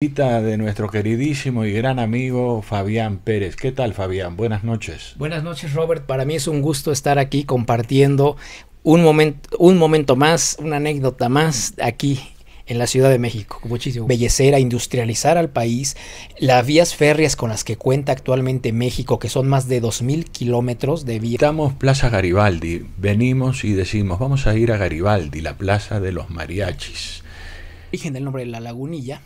Visita de nuestro queridísimo y gran amigo Fabián Pérez. ¿Qué tal, Fabián? Buenas noches. Buenas noches, Robert. Para mí es un gusto estar aquí compartiendo un momento más, una anécdota más aquí en la Ciudad de México. Muchísimo. Embellecer, a industrializar al país, las vías férreas con las que cuenta actualmente México, que son más de 2000 kilómetros de vía. Estamos Plaza Garibaldi. Venimos y decimos, vamos a ir a Garibaldi, la plaza de los mariachis. Origen del nombre de la Lagunilla.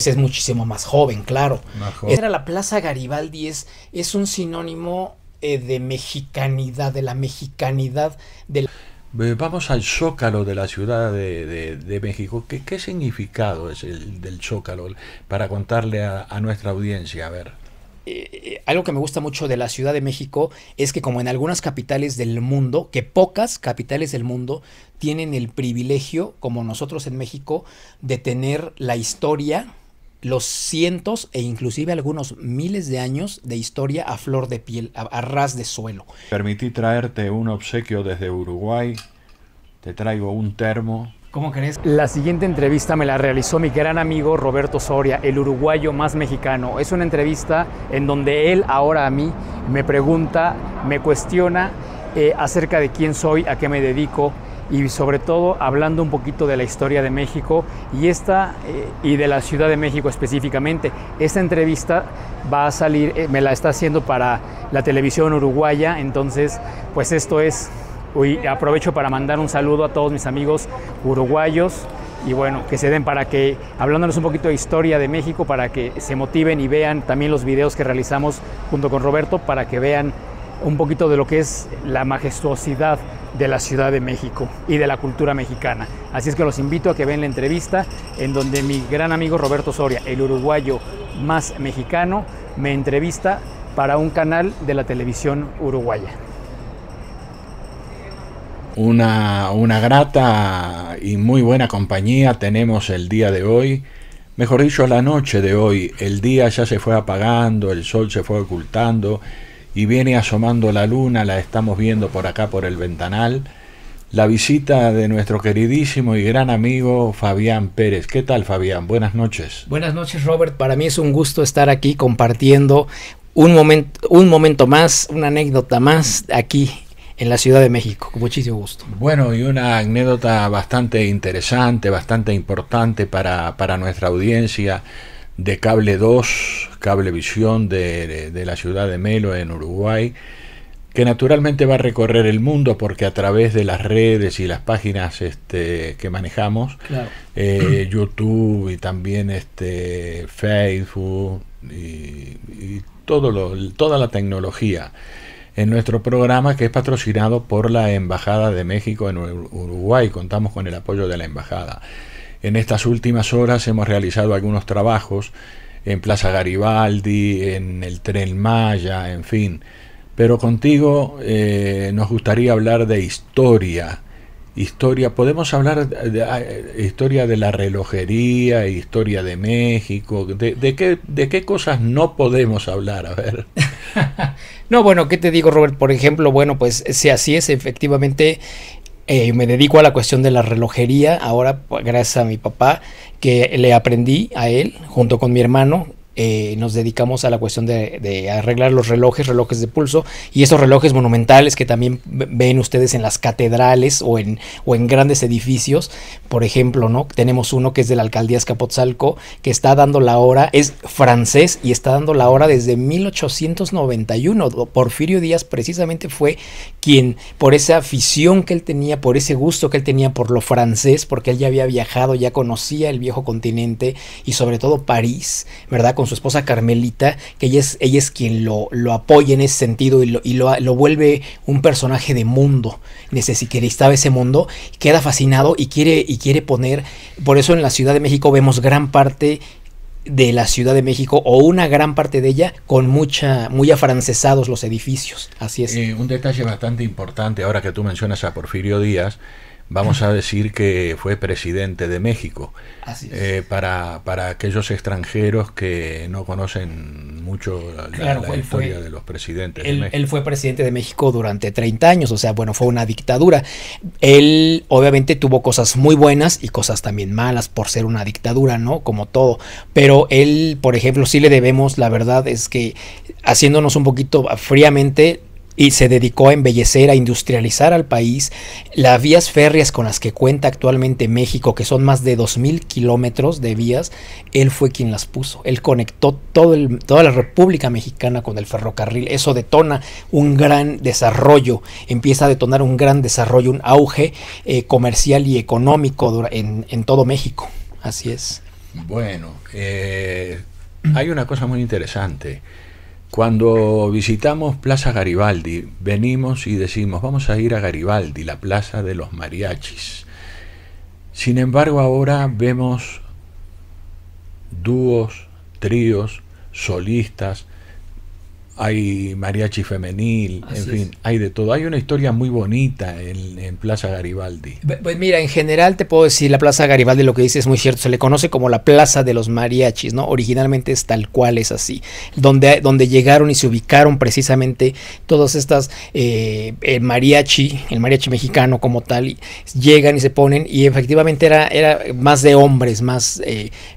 Es muchísimo más joven, claro. Era la Plaza Garibaldi, es un sinónimo de mexicanidad, de la mexicanidad del... Vamos al Zócalo de la Ciudad de México. ¿Qué significado es el del Zócalo para contarle a nuestra audiencia? A ver. Algo que me gusta mucho de la Ciudad de México es que, como en algunas capitales del mundo, que pocas capitales del mundo tienen el privilegio, como nosotros en México, de tener la historia, los cientos e inclusive algunos miles de años de historia a flor de piel, a ras de suelo. Permití traerte un obsequio desde Uruguay. Te traigo un termo. ¿Cómo crees? La siguiente entrevista me la realizó mi gran amigo Roberto Soria, el uruguayo más mexicano. Es una entrevista en donde él ahora a mí me pregunta, me cuestiona acerca de quién soy, a qué me dedico, y sobre todo hablando un poquito de la historia de México y de la Ciudad de México específicamente. Esta entrevista va a salir, me la está haciendo para la televisión uruguaya, entonces pues esto es... Hoy aprovecho para mandar un saludo a todos mis amigos uruguayos y bueno, que se den para que, hablándonos un poquito de historia de México, para que se motiven y vean también los videos que realizamos junto con Roberto, para que vean un poquito de lo que es la majestuosidad de la Ciudad de México y de la cultura mexicana. Así es que los invito a que vean la entrevista en donde mi gran amigo Roberto Soria, el uruguayo más mexicano, me entrevista para un canal de la televisión uruguaya. Una grata y muy buena compañía tenemos el día de hoy, mejor dicho, la noche de hoy. El día ya se fue apagando, el sol se fue ocultando y viene asomando la luna, la estamos viendo por acá por el ventanal. La visita de nuestro queridísimo y gran amigo Fabián Pérez. ¿Qué tal, Fabián? Buenas noches. Buenas noches, Robert. Para mí es un gusto estar aquí compartiendo un momento más, una anécdota más aquí en la Ciudad de México, con muchísimo gusto. Bueno, y una anécdota bastante interesante, bastante importante para nuestra audiencia de Cable 2, Cablevisión de la ciudad de Melo en Uruguay, que naturalmente va a recorrer el mundo porque a través de las redes y las páginas que manejamos, claro. YouTube y también Facebook y toda la tecnología en nuestro programa, que es patrocinado por la Embajada de México en Uruguay. Contamos con el apoyo de la Embajada. En estas últimas horas hemos realizado algunos trabajos en Plaza Garibaldi, en el Tren Maya, en fin. Pero contigo nos gustaría hablar de historia. Podemos hablar de historia de la relojería, historia de México. ¿De qué cosas no podemos hablar? A ver. No, bueno, ¿qué te digo, Robert? Por ejemplo, bueno, pues si así es, efectivamente, me dedico a la cuestión de la relojería. Ahora, pues, gracias a mi papá, que le aprendí a él, junto con mi hermano, nos dedicamos a la cuestión de arreglar los relojes de pulso, y esos relojes monumentales que también ven ustedes en las catedrales o en grandes edificios. Por ejemplo, ¿no? Tenemos uno que es de la alcaldía Azcapotzalco, que está dando la hora, es francés y está dando la hora desde 1891. Porfirio Díaz precisamente fue quien, por esa afición que él tenía, por ese gusto que él tenía por lo francés, porque él ya había viajado, ya conocía el viejo continente y sobre todo París, ¿verdad? Con su esposa Carmelita, que ella es quien lo apoya en ese sentido y lo vuelve un personaje de mundo. Necesitaba ese mundo, queda fascinado y quiere poner. Por eso en la Ciudad de México vemos gran parte de la Ciudad de México, o una gran parte de ella, con muy afrancesados los edificios. Así es. Un detalle bastante importante, ahora que tú mencionas a Porfirio Díaz, vamos a decir que fue presidente de México. Así es. Para aquellos extranjeros que no conocen mucho Claro, la historia de los presidentes de México. Él fue presidente de México durante 30 años, o sea, bueno, fue una dictadura. Él obviamente tuvo cosas muy buenas y cosas también malas por ser una dictadura, ¿no? Como todo. Pero él, por ejemplo, sí le debemos, la verdad es que haciéndonos un poquito fríamente, y se dedicó a embellecer, a industrializar al país. Las vías férreas con las que cuenta actualmente México, que son más de 2000 kilómetros de vías, él fue quien las puso. Él conectó toda la República Mexicana con el ferrocarril. Eso detona un gran desarrollo, empieza a detonar un gran desarrollo, un auge comercial y económico en todo México. Así es. Bueno, hay una cosa muy interesante. Cuando visitamos Plaza Garibaldi, venimos y decimos, vamos a ir a Garibaldi, la plaza de los mariachis. Sin embargo, ahora vemos dúos, tríos, solistas, hay mariachi femenil, Así en fin, es. hay de todo. Hay una historia muy bonita en Plaza Garibaldi. Pues mira, en general te puedo decir, la Plaza Garibaldi, lo que dice es muy cierto, se le conoce como la Plaza de los Mariachis, ¿no? Originalmente es tal cual, es así, donde llegaron y se ubicaron precisamente todas estas, el mariachi mexicano como tal, y llegan y se ponen, y efectivamente era más de hombres, más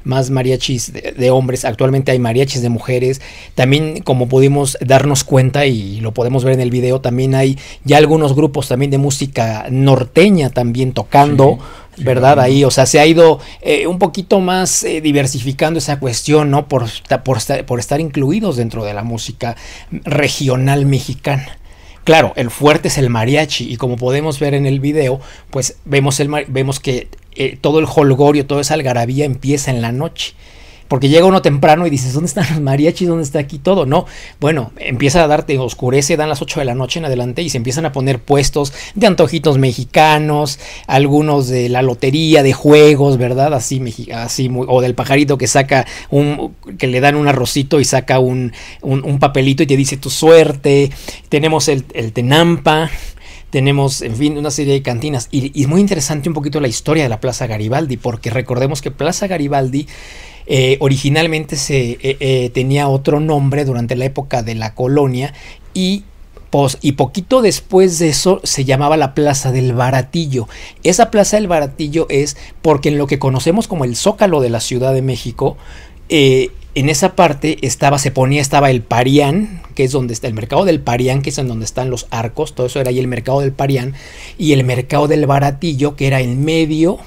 mariachis de hombres. Actualmente hay mariachis de mujeres, también como pudimos darnos cuenta y lo podemos ver en el video, también hay ya algunos grupos también de música norteña también tocando, sí, ¿verdad? Sí, ahí, o sea, se ha ido un poquito más diversificando esa cuestión, ¿no? Por estar incluidos dentro de la música regional mexicana. Claro, el fuerte es el mariachi, y como podemos ver en el video, pues vemos que todo el jolgorio, toda esa algarabía empieza en la noche. Porque llega uno temprano y dices, ¿dónde están los mariachis? ¿Dónde está aquí todo? No, bueno, empieza a darte, oscurece, dan las 8 de la noche en adelante y se empiezan a poner puestos de antojitos mexicanos, algunos de la lotería, de juegos, ¿verdad? Así o del pajarito que saca que le dan un arrocito y saca un papelito y te dice tu suerte. Tenemos el Tenampa. Tenemos, en fin, una serie de cantinas. Y es muy interesante un poquito la historia de la Plaza Garibaldi, porque recordemos que Plaza Garibaldi originalmente tenía otro nombre durante la época de la colonia, y poquito después de eso se llamaba la Plaza del Baratillo. Esa Plaza del Baratillo es porque en lo que conocemos como el Zócalo de la Ciudad de México, en esa parte estaba el Parián, que es donde está el mercado del Parián, que es en donde están los arcos, todo eso era ahí el mercado del Parián, y el mercado del Baratillo, que era en medio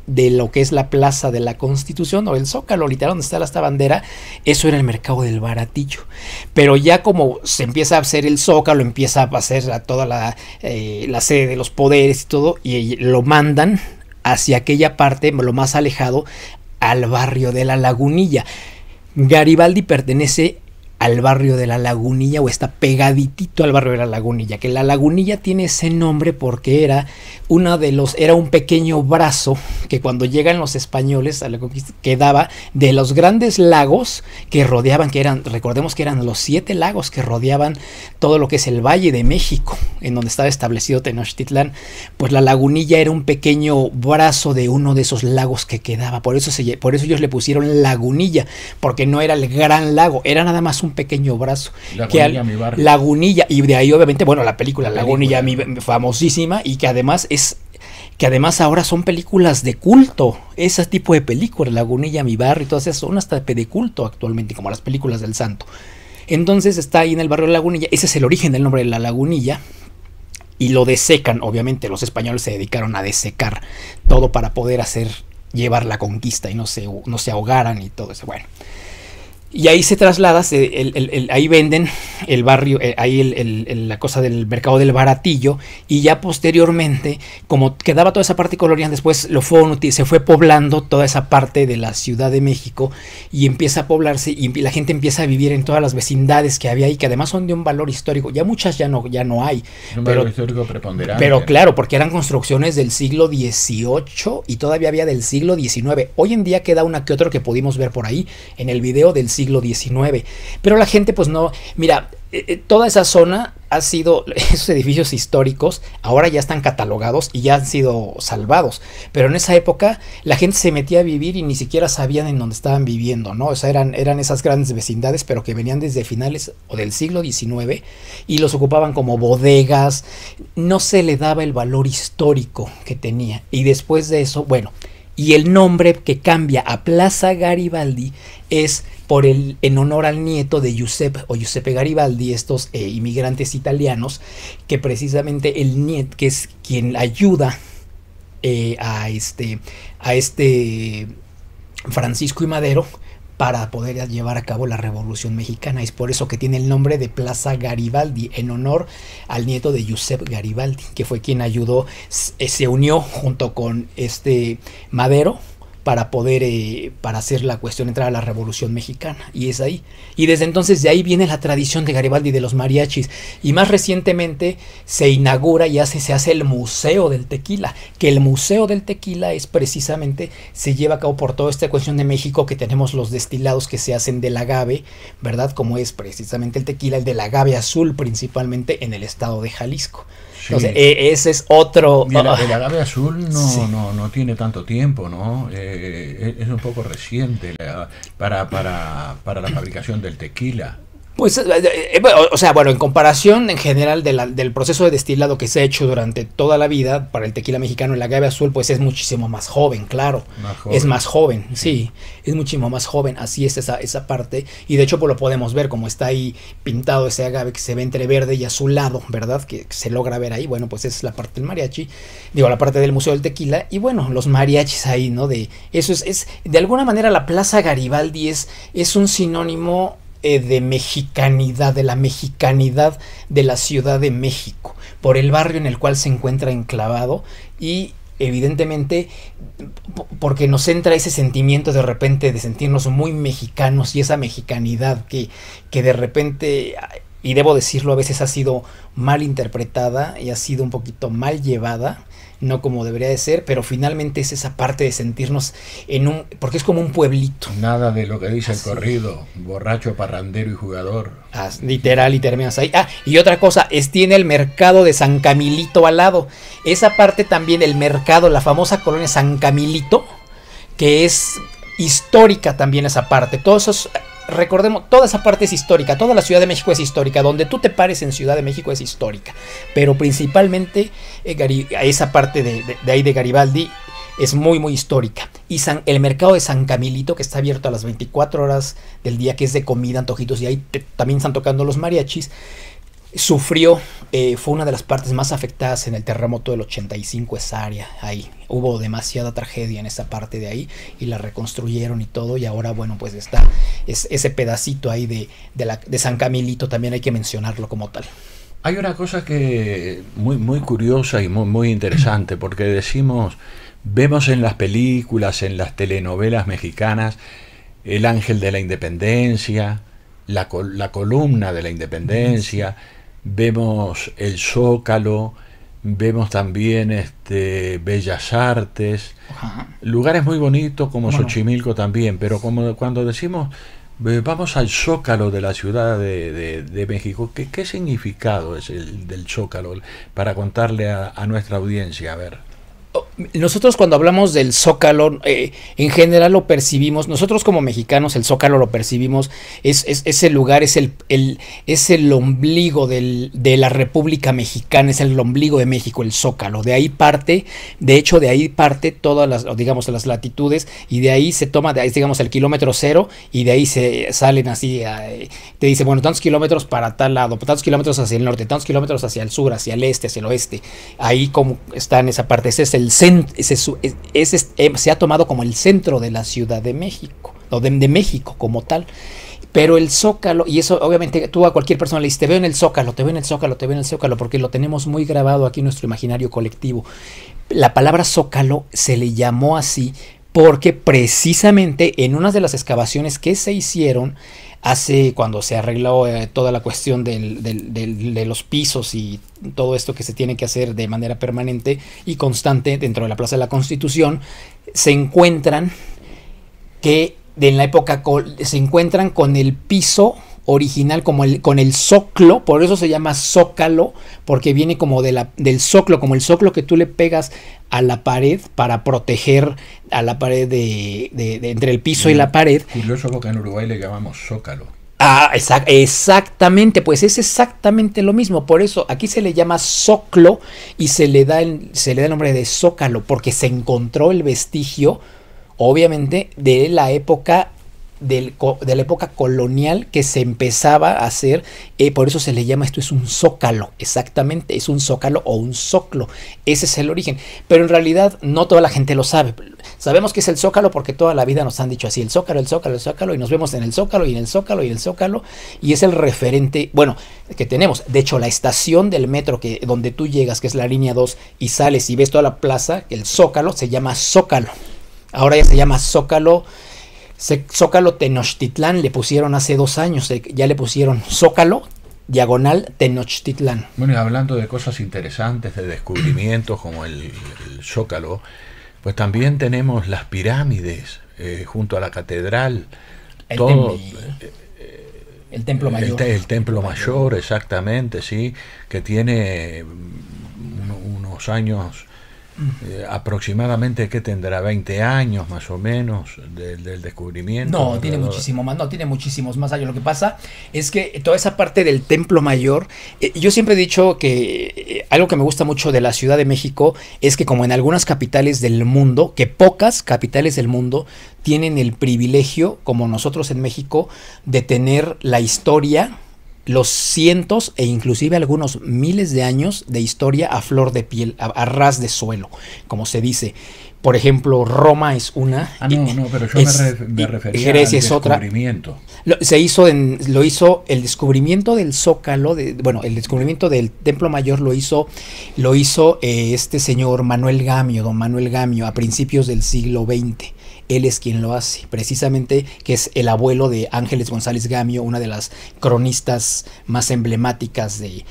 de lo que es la Plaza de la Constitución o el Zócalo, literal, donde está esta bandera. Eso era el mercado del Baratillo. Pero ya como se empieza a hacer el Zócalo, empieza a hacer toda la sede de los poderes y todo, y lo mandan hacia aquella parte, lo más alejado, al barrio de la Lagunilla. Garibaldi pertenece al barrio de la Lagunilla, o está pegaditito al barrio de la Lagunilla, que la Lagunilla tiene ese nombre porque era un pequeño brazo que cuando llegan los españoles a la conquista quedaba de los grandes lagos que rodeaban, recordemos que eran los 7 lagos que rodeaban todo lo que es el Valle de México, en donde estaba establecido Tenochtitlán. Pues la Lagunilla era un pequeño brazo de uno de esos lagos que quedaba, por eso ellos le pusieron Lagunilla, porque no era el gran lago, era nada más un pequeño brazo. Lagunilla, y de ahí obviamente, bueno, la película Lagunilla, famosísima, y que además ahora son películas de culto, ese tipo de películas, Lagunilla, mi barrio, y todas esas son hasta de culto actualmente, como las películas del Santo. Entonces está ahí en el barrio de Lagunilla, ese es el origen del nombre de la Lagunilla, y lo desecan, obviamente los españoles se dedicaron a desecar todo para poder llevar la conquista y no se ahogaran y todo eso, bueno. Y ahí se traslada, ahí venden el barrio, la cosa del mercado del Baratillo, y ya posteriormente, como quedaba toda esa parte colonial, después se fue poblando toda esa parte de la Ciudad de México, y empieza a poblarse, y la gente empieza a vivir en todas las vecindades que había ahí, que además son de un valor histórico. Ya muchas ya no hay. Un valor histórico preponderante. Pero claro, porque eran construcciones del siglo XVIII y todavía había del siglo XIX. Hoy en día queda una que otra que pudimos ver por ahí en el video del siglo siglo XIX. Pero la gente pues no, mira, toda esa zona ha sido, esos edificios históricos ahora ya están catalogados y ya han sido salvados, pero en esa época la gente se metía a vivir y ni siquiera sabían en dónde estaban viviendo, ¿no? O sea, eran esas grandes vecindades, pero que venían desde finales o del siglo XIX y los ocupaban como bodegas, no se le daba el valor histórico que tenía. Y después de eso, bueno, y el nombre que cambia a Plaza Garibaldi es en honor al nieto de Giuseppe Garibaldi, estos inmigrantes italianos, que precisamente el nieto, que es quien ayuda a este Francisco I. Madero para poder llevar a cabo la Revolución Mexicana. Es por eso que tiene el nombre de Plaza Garibaldi, en honor al nieto de Giuseppe Garibaldi, que fue quien ayudó, se unió junto con Madero para poder, para hacer la cuestión, entrar a la Revolución Mexicana, y es ahí. Y desde entonces de ahí viene la tradición de Garibaldi, de los mariachis, y más recientemente se inaugura y se hace el Museo del Tequila, que el Museo del Tequila es precisamente, se lleva a cabo por toda esta cuestión de México, que tenemos los destilados que se hacen del agave, ¿verdad? Como es precisamente el tequila, el del agave azul, principalmente en el estado de Jalisco. Sí. Entonces, ese es otro... El agave azul no tiene tanto tiempo, ¿no? Es un poco reciente para la fabricación del tequila. Pues, o sea, bueno, en comparación en general del proceso de destilado que se ha hecho durante toda la vida para el tequila mexicano, el agave azul, pues es muchísimo más joven, claro. Es más joven, sí, es muchísimo más joven, así es esa parte. Y de hecho, pues lo podemos ver, como está ahí pintado ese agave que se ve entre verde y azulado, ¿verdad? Que se logra ver ahí, bueno, pues esa es la parte del mariachi, digo, la parte del Museo del Tequila, y bueno, los mariachis ahí, ¿no? Eso es de alguna manera la Plaza Garibaldi es un sinónimo de mexicanidad, de la mexicanidad de la Ciudad de México, por el barrio en el cual se encuentra enclavado, y evidentemente porque nos entra ese sentimiento de repente de sentirnos muy mexicanos, y esa mexicanidad que de repente, y debo decirlo, a veces ha sido mal interpretada y ha sido un poquito mal llevada, no como debería de ser, pero finalmente es esa parte de sentirnos porque es como un pueblito. Nada de lo que dice el corrido, borracho, parrandero y jugador. Literal, y terminas ahí. Y otra cosa, tiene el mercado de San Camilito al lado. Esa parte también, el mercado, la famosa colonia San Camilito, que es histórica también esa parte. Todos esos... Recordemos, toda esa parte es histórica, toda la Ciudad de México es histórica, donde tú te pares en Ciudad de México es histórica, pero principalmente esa parte de ahí de Garibaldi es muy muy histórica. Y el mercado de San Camilito, que está abierto a las 24 horas del día, que es de comida, antojitos, y ahí también están tocando los mariachis, sufrió, fue una de las partes más afectadas en el terremoto del 85, esa área, ahí hubo demasiada tragedia en esa parte de ahí, y la reconstruyeron y todo, y ahora bueno, pues está ese pedacito ahí de San Camilito, también hay que mencionarlo como tal. Hay una cosa que muy curiosa y muy interesante, porque vemos en las películas, en las telenovelas mexicanas, el ángel de la independencia, la columna de la independencia, vemos el Zócalo, vemos también Bellas Artes, lugares muy bonitos como Xochimilco también, pero cuando decimos vamos al Zócalo de la Ciudad de México, ¿qué significado es el del Zócalo para contarle a nuestra audiencia? A ver. Nosotros cuando hablamos del Zócalo, en general lo percibimos, nosotros como mexicanos el Zócalo lo percibimos, ese lugar es el ombligo de la República Mexicana, es el ombligo de México, el Zócalo. De ahí parte todas las latitudes, y de ahí se toma, digamos, el kilómetro cero, y de ahí se salen así, te dice, bueno, tantos kilómetros para tal lado, tantos kilómetros hacia el norte, tantos kilómetros hacia el sur, hacia el este, hacia el oeste. Ahí como está en esa parte, ese es el centro, se ha tomado como el centro de la Ciudad de México, o de México como tal. Pero el Zócalo, y eso obviamente tú a cualquier persona le dices, te veo en el Zócalo, te veo en el Zócalo, te veo en el Zócalo, porque lo tenemos muy grabado aquí en nuestro imaginario colectivo. La palabra Zócalo se le llamó así porque precisamente en unas de las excavaciones que se hicieron cuando se arregló toda la cuestión de los pisos y todo esto que se tiene que hacer de manera permanente y constante dentro de la Plaza de la Constitución, se encuentran que en la época se encuentran con el piso original, con el zoclo, por eso se llama zócalo, porque viene como del zoclo, como el zoclo que tú le pegas a la pared para proteger a la pared de entre el piso y la pared. Curioso porque en Uruguay le llamamos zócalo. Ah, exactamente, pues es exactamente lo mismo, por eso aquí se le llama zoclo y se le da el nombre de zócalo, porque se encontró el vestigio, obviamente, de la época de la época colonial que se empezaba a hacer, por eso se le llama, esto es un zócalo, exactamente, es un zócalo o un zoclo, ese es el origen, pero en realidad no toda la gente lo sabe. Sabemos que es el zócalo porque toda la vida nos han dicho así, el zócalo, el zócalo, el zócalo, y nos vemos en el zócalo y en el zócalo y en el zócalo, y es el referente, bueno, que tenemos. De hecho, la estación del metro donde tú llegas, que es la línea 2, y sales y ves toda la plaza, el zócalo, se llama zócalo. Ahora ya se llama zócalo Tenochtitlán, le pusieron hace 2 años, ya le pusieron zócalo diagonal Tenochtitlán. Bueno, y hablando de cosas interesantes, de descubrimientos como el zócalo, pues también tenemos las pirámides junto a la catedral, el templo mayor. El templo mayor, exactamente, sí, que tiene unos años. Aproximadamente, ¿qué tendrá? 20 años más o menos del descubrimiento. No, tiene muchísimo más, no, tiene muchísimos más años. Lo que pasa es que toda esa parte del Templo Mayor, yo siempre he dicho que algo que me gusta mucho de la Ciudad de México es que, como en algunas capitales del mundo, que pocas capitales del mundo tienen el privilegio, como nosotros en México, de tener la historia, los cientos e inclusive algunos miles de años de historia a flor de piel, a ras de suelo, como se dice. Por ejemplo, Roma es una. Pero yo me refería al descubrimiento. Lo hizo el descubrimiento del Zócalo, el descubrimiento del Templo Mayor lo hizo este señor Manuel Gamio, don Manuel Gamio, a principios del siglo XX. Él es quien lo hace, precisamente, que es el abuelo de Ángeles González Gamio, una de las cronistas más emblemáticas de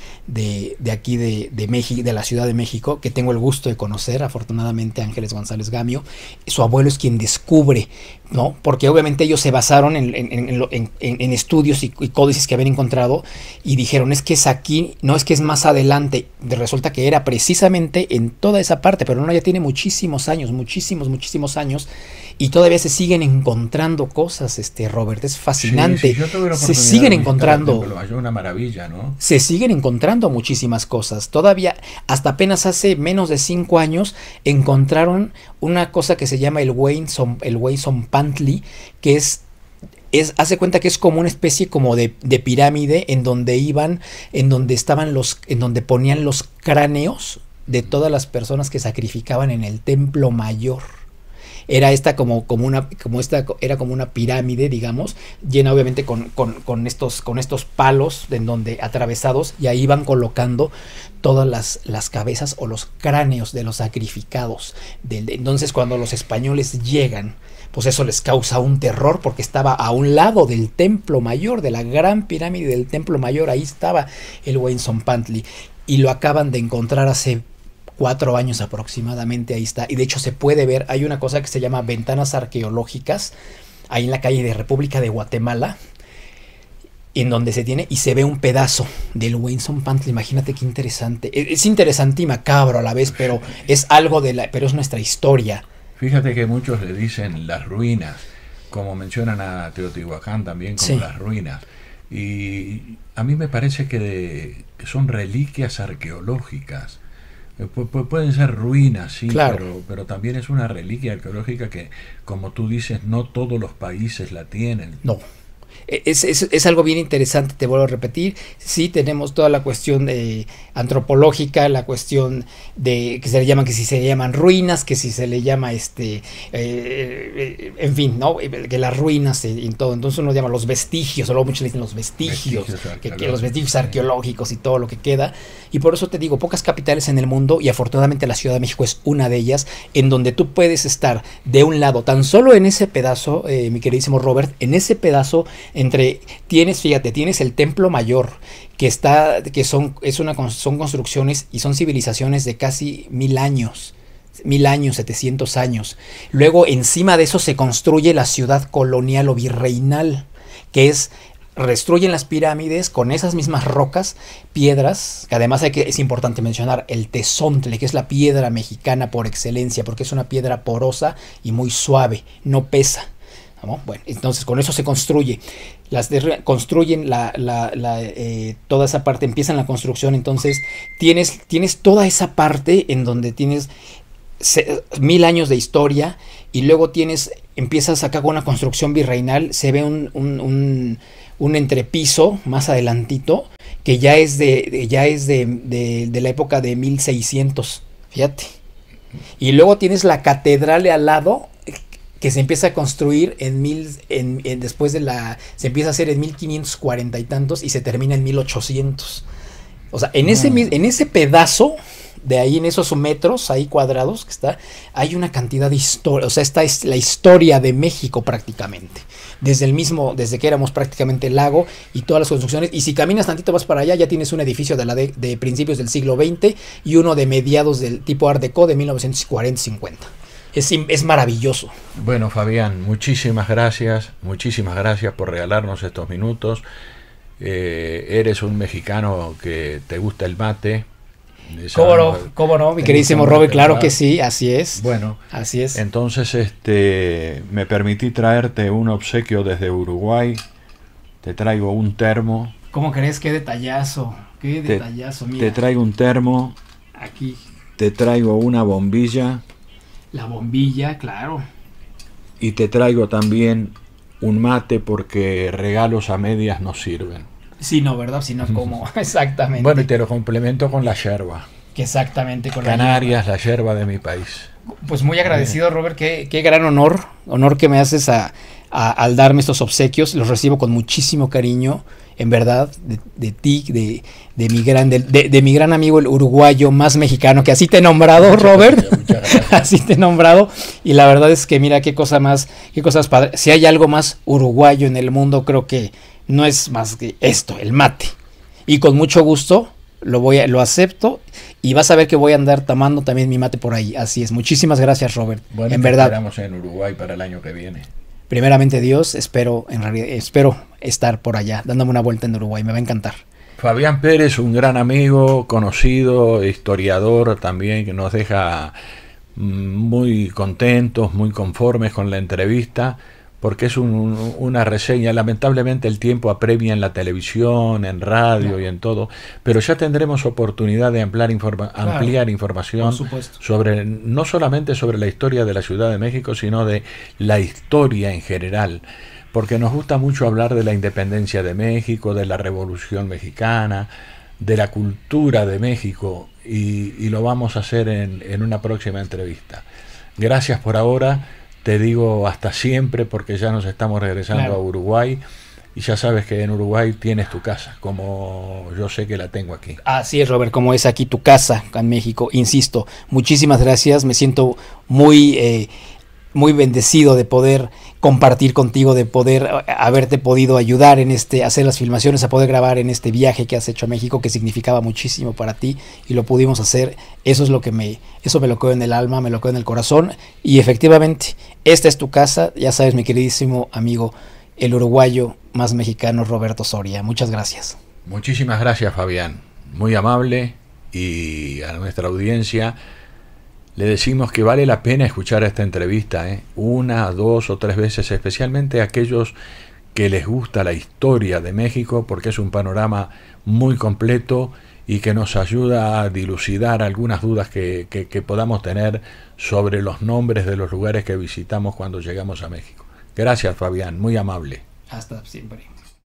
aquí de México, de la Ciudad de México, que tengo el gusto de conocer, afortunadamente, Ángeles González Gamio. Su abuelo es quien descubre, ¿no? Porque obviamente ellos se basaron en estudios y códices que habían encontrado y dijeron, es que es aquí, no es que es más adelante. Resulta que era precisamente en toda esa parte, pero no, ya tiene muchísimos años, muchísimos años, y todavía se siguen encontrando cosas, Robert, es fascinante. Sí, se siguen encontrando. Una maravilla, ¿no? Se siguen encontrando muchísimas cosas. Todavía, hasta apenas hace menos de 5 años, encontraron una cosa que se llama el Huayzonpantli, que hace cuenta que es como una especie como de pirámide en donde ponían los cráneos de todas las personas que sacrificaban en el Templo Mayor. Era esta como una pirámide, digamos, llena obviamente con estos palos en donde atravesados, y ahí iban colocando todas las cabezas o los cráneos de los sacrificados. Entonces, cuando los españoles llegan, pues eso les causa un terror, porque estaba a un lado del Templo Mayor, de la gran pirámide del Templo Mayor, ahí estaba el Huayzonpantli, y lo acaban de encontrar hace 4 años aproximadamente, ahí está, y de hecho se puede ver, hay una cosa que se llama ventanas arqueológicas, ahí en la calle de República de Guatemala, en donde se ve un pedazo del Huayzonpantli. Imagínate qué interesante, es interesante y macabro a la vez, pero es algo pero es nuestra historia. Fíjate que muchos le dicen las ruinas, como mencionan a Teotihuacán también como las ruinas, y a mí me parece que son reliquias arqueológicas. Pueden ser ruinas, sí, claro, pero también es una reliquia arqueológica que, como tú dices, no todos los países la tienen. No. Es algo bien interesante, te vuelvo a repetir. Sí, tenemos toda la cuestión antropológica, la cuestión de que si se le llaman ruinas, que si se le llama en fin, ¿no? Que las ruinas y todo. Entonces uno llama los vestigios, o luego muchos le dicen los vestigios, que los vestigios arqueológicos y todo lo que queda. Y por eso te digo, pocas capitales en el mundo, y afortunadamente la Ciudad de México es una de ellas, en donde tú puedes estar de un lado, tan solo en ese pedazo, mi queridísimo Robert, en ese pedazo tienes el Templo Mayor, son construcciones y son civilizaciones de casi 1000 años. 1000 años, 700 años. Luego encima de eso se construye la ciudad colonial o virreinal, que es, restruyen las pirámides con esas mismas rocas, piedras, que además es importante mencionar el tezontle, que es la piedra mexicana por excelencia, porque es una piedra porosa y muy suave, no pesa. ¿No? Bueno, entonces con eso se construye. Construyen toda esa parte, empiezan la construcción, entonces tienes toda esa parte en donde tienes 1000 años de historia, y luego empiezas acá con una construcción virreinal, se ve un entrepiso más adelantito, que ya es de la época de 1600, fíjate. Y luego tienes la catedral de al lado, que se empieza a construir después se empieza a hacer en 1540 y tantos y se termina en 1800. O sea, en ese pedazo de ahí, en esos metros ahí cuadrados que está, hay una cantidad de historia. O sea, esta es la historia de México prácticamente. Desde que éramos prácticamente el lago y todas las construcciones. Y si caminas tantito vas para allá, ya tienes un edificio de principios del siglo XX y uno de mediados del tipo Art Deco de 1940-50. Es maravilloso. Bueno, Fabián, muchísimas gracias por regalarnos estos minutos. Eres un mexicano que te gusta el mate. ¿Cómo no, mi queridísimo Robert? Claro que sí, así es. Bueno, así es. Entonces, me permití traerte un obsequio desde Uruguay. Te traigo un termo. ¿Cómo crees? Qué detallazo, mira. Te traigo un termo. Aquí. Te traigo una bombilla. La bombilla, claro. Y te traigo también un mate, porque regalos a medias no sirven. Sí, no, ¿verdad? Si no, ¿cómo? Exactamente. Bueno, y te lo complemento con la yerba. Exactamente, con Canarias, la yerba de mi país. Pues muy agradecido, Robert, qué gran honor que me haces al darme estos obsequios. Los recibo con muchísimo cariño, en verdad, de ti, de mi gran amigo el uruguayo más mexicano, que así te he nombrado, Robert. Muchas gracias. Así te he nombrado. Y la verdad es que mira qué cosas padres. Si hay algo más uruguayo en el mundo, creo que no es más que esto, el mate. Y con mucho gusto lo acepto, y vas a ver que voy a andar tomando también mi mate por ahí. Así es. Muchísimas gracias, Robert. Bueno, en verdad. Esperamos en Uruguay para el año que viene. Primeramente Dios, espero estar por allá, dándome una vuelta en Uruguay. Me va a encantar. Fabián Pérez, un gran amigo, conocido, historiador también, que nos deja muy contentos, muy conformes con la entrevista, porque es una reseña. Lamentablemente el tiempo apremia en la televisión, en radio y en todo, pero ya tendremos oportunidad de ampliar información no solamente sobre la historia de la Ciudad de México, sino de la historia en general, porque nos gusta mucho hablar de la independencia de México, de la Revolución Mexicana, de la cultura de México, y lo vamos a hacer en una próxima entrevista. Gracias por ahora. Te digo hasta siempre, porque ya nos estamos regresando a Uruguay, y ya sabes que en Uruguay tienes tu casa, como yo sé que la tengo aquí. Así es, Robert, como es aquí tu casa en México. Insisto, muchísimas gracias. Me siento muy bendecido de poder compartir contigo, de poder haberte podido ayudar en hacer las filmaciones, a poder grabar en este viaje que has hecho a México, que significaba muchísimo para ti, y lo pudimos hacer. Eso me lo quedó en el alma, me lo quedó en el corazón, y efectivamente, esta es tu casa. Ya sabes, mi queridísimo amigo, el uruguayo más mexicano, Roberto Soria. Muchas gracias. Muchísimas gracias, Fabián. Muy amable, y a nuestra audiencia le decimos que vale la pena escuchar esta entrevista, 1, 2 o 3 veces, especialmente a aquellos que les gusta la historia de México, porque es un panorama muy completo y que nos ayuda a dilucidar algunas dudas que podamos tener sobre los nombres de los lugares que visitamos cuando llegamos a México. Gracias, Fabián, muy amable. Hasta siempre.